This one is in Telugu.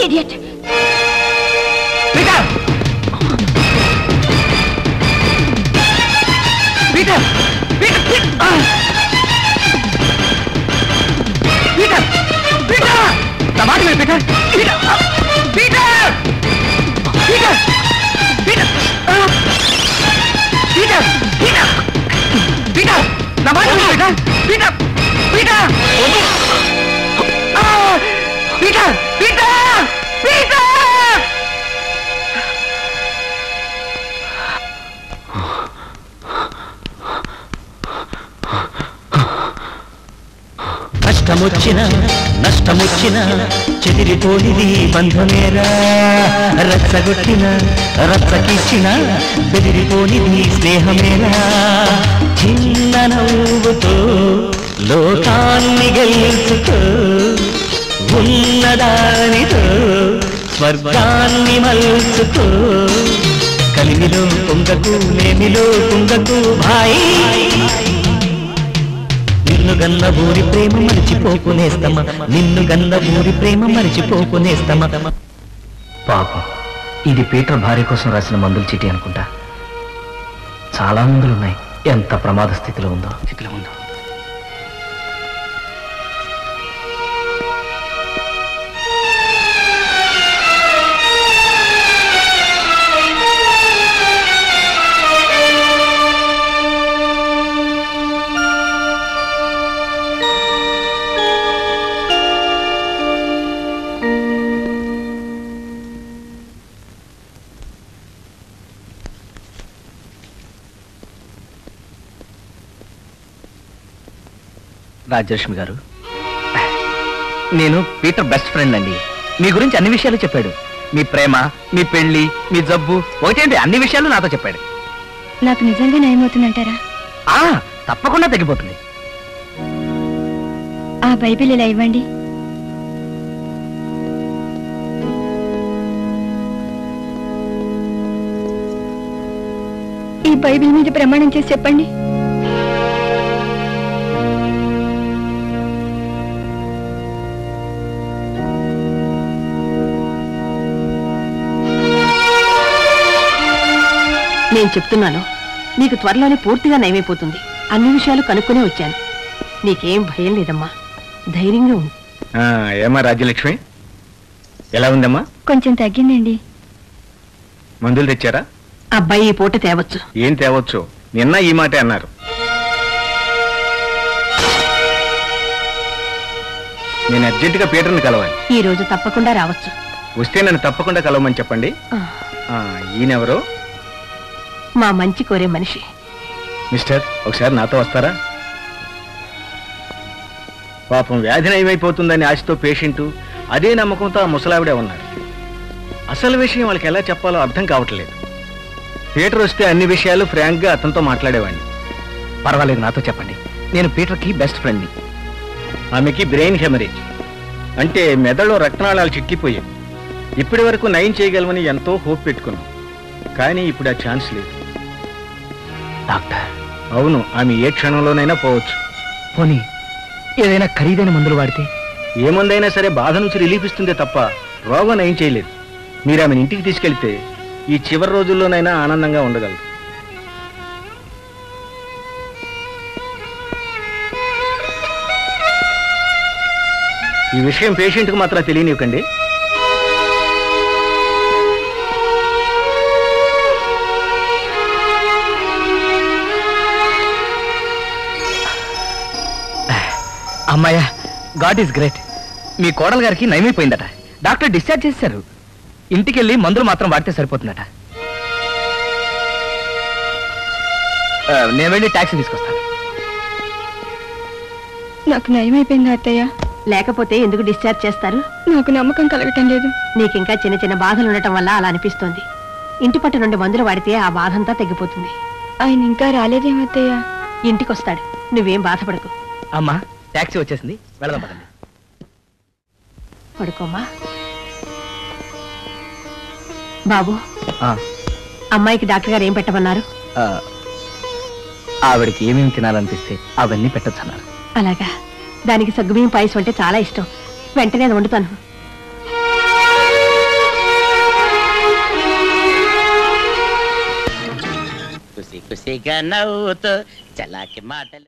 Idiot! Peter! Peter! Peter! Peter! Peter! Tamad mein Peter! Peter! Peter! Peter! Peter! Peter! Peter! Peter! Tamad mein Peter! Peter! Peter! Peter! Peter! Peter! నష్టమొచ్చిన చెదిరిపోనిది బంధమేరా రచ్చగొట్టిన రచ్చకిచ్చిన బెదిరిపోనిది స్నేహమేరా చిన్న నవ్వుతో లోకాన్ని గెలుచుకో ఉన్నదానితో స్వర్గాన్ని మలుచుకో కలిమిలో కుంగకు నేమిలో కుంగకు భాయి నిన్ను గన్న ఊరి ప్రేమ మరిచిపోకునేస్తమా నిన్ను గన్న ఊరి ప్రేమ మరిచిపోకునేస్తమా పాపం ఇది పీటర్ భార్య కోసం రాసిన మందుల చీటీ అనుకుంటా చాలా మందులున్నాయి ఎంత ప్రమాద స్థితిలో ఉందో రాజలక్ష్మి గారు నేను పీటర్ బెస్ట్ ఫ్రెండ్ అండి మీ గురించి అన్ని విషయాలు చెప్పాడు మీ ప్రేమ మీ పెళ్లి మీ జబ్బు ఒకటేంటి అన్ని విషయాలు నాతో చెప్పాడు నాకు నిజంగా నయమవుతుందంటారా తప్పకుండా తగ్గిపోతుంది ఆ బైబిల్ ఇలా ఇవ్వండి ఈ బైబిల్ మీద ప్రమాణం చేసి చెప్పండి నేను చెప్తున్నాను నీకు త్వరలోనే పూర్తిగా నయమైపోతుంది అన్ని విషయాలు కనుక్కునే వచ్చాను నీకేం భయం లేదమ్మా ధైర్యంగా ఉంది ఏమా రాజ్యలక్ష్మి ఎలా ఉందమ్మా కొంచెం తగ్గిందండి మందులు తెచ్చారా అబ్బాయి ఈ పూట తేవచ్చు ఏం తేవచ్చు నిన్న ఈ మాటే అన్నారు నేను అర్జెంటుగా పీటర్ని కలవాలి ఈ రోజు తప్పకుండా రావచ్చు వస్తే నన్ను తప్పకుండా కలవమని చెప్పండి ఈయనెవరో మా మంచి కోరే మనిషి మిస్టర్ ఒకసారి నాతో వస్తారా పాపం వ్యాధి నయమైపోతుందని ఆశతో పేషెంటు అదే నమ్మకంతో ఆ ముసలావిడే ఉన్నారు అసలు విషయం వాళ్ళకి ఎలా చెప్పాలో అర్థం కావట్లేదు పీటర్ వస్తే అన్ని విషయాలు ఫ్రాంక్గా అతనితో మాట్లాడేవాడిని పర్వాలేదు నాతో చెప్పండి నేను పీటర్కి బెస్ట్ ఫ్రెండ్ని ఆమెకి బ్రెయిన్ హెమరేజ్ అంటే మెదడులో రక్తనాళాలు చిక్కిపోయాయి ఇప్పటి వరకు నయం చేయగలమని ఎంతో హోప్ పెట్టుకున్నాం కానీ ఇప్పుడు ఆ ఛాన్స్ లేదు డాక్టర్ అవును ఆమె ఏ క్షణంలోనైనా పోవచ్చు పోనీ ఏదైనా ఖరీదైన మందులు వాడితే ఏ మందైనా సరే బాధ నుంచి రిలీఫ్ ఇస్తుందే తప్ప రోగం నయం చేయలేదు మీరు ఆమెను ఇంటికి తీసుకెళ్తే ఈ చివరి రోజుల్లోనైనా ఆనందంగా ఉండగలరు ఈ విషయం పేషెంట్కు మాత్రం తెలియనివ్వకండి అమ్మాయ్యా గాడ్ ఈజ్ గ్రేట్ మీ కోడలు గారికి నయమైపోయిందట డాక్టర్ డిశ్చార్జ్ చేశారు ఇంటికెళ్ళి మందులు మాత్రం వాడితే సరిపోతుందట నేను వెళ్ళి టాక్సీ తీసుకొస్తాను నాకు నయమైపోయింది అత్తయ్య లేకపోతే ఎందుకు డిశ్చార్జ్ చేస్తారు నాకు నమ్మకం కలగటం లేదు నీకింకా చిన్న చిన్న బాధలు ఉండటం వల్ల అలా అనిపిస్తోంది ఇంటి పట్టు 2 మందులు వాడితే ఆ బాధంతా తగ్గిపోతుంది ఆయన ఇంకా రాలేదేమత్తయ్య ఇంటికొస్తాడు నువ్వేం బాధపడకు అమ్మా టాక్సీ వచ్చేసింది వెళదాం పదండి పడుకోమ్మా బాబు అమ్మాయికి డాక్టర్ గారు ఏం పెట్టమన్నారు ఆవిడకి ఏమేమి తినాలనిపిస్తే అవన్నీ పెట్టొచ్చన్నారు అలాగా దానికి సగ్గుబియ్యం పాయసం అంటే చాలా ఇష్టం వెంటనే అది వండుతాను ముసిగా నవ్వుతూ చలాకి మాటలు